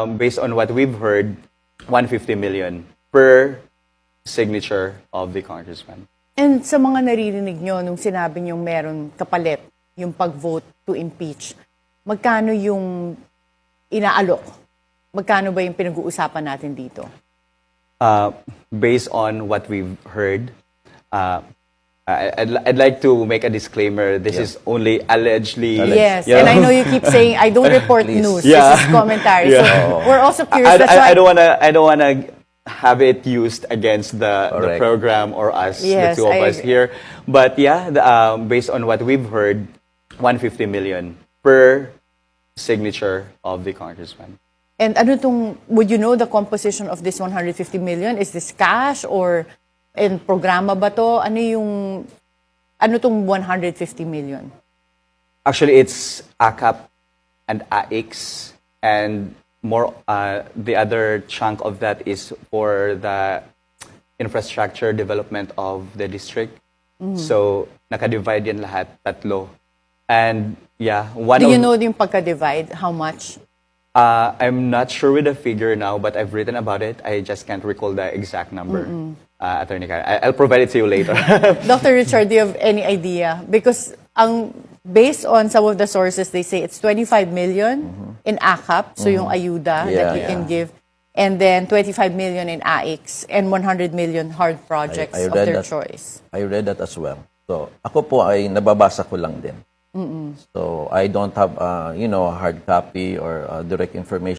Based on what we've heard, 150 million per signature of the congressman. And sa mga naririnig nyo, nung sinabi nyo meron kapalit yung pag-vote to impeach, magkano yung inaalok? Magkano ba yung pinag-uusapan natin dito? Based on what we've heard, I'd like to make a disclaimer. This is only allegedly. Yes, you and know? I know you keep saying, I don't report news. Yeah. This is commentary. Yeah. So we're also curious. That's why I don't wanna have it used against the program or us, Yes, the two of I us agree. here. But yeah, based on what we've heard, 150 million per signature of the congressman. And ano tong, would you know the composition of this 150 million? Is this cash or in programa ba to? Ano tong 150 million? Actually, it's ACAP and AIX, and more. The other chunk of that is for the infrastructure development of the district. So nakadivide yan lahat, tatlo. And yeah, Do you know yung pagka-divide? How much? I'm not sure with the figure now, but I've written about it. I just can't recall the exact number. Attorney Karen, I'll provide it to you later. Dr. Richard, do you have any idea? Because based on some of the sources, they say it's 25 million in ACAP, so yung ayuda that you can give, and then 25 million in AIX, and 100 million hard projects of their choice. I read that as well. So, ako po ay nababasa ko lang din. So, I don't have, a hard copy or direct information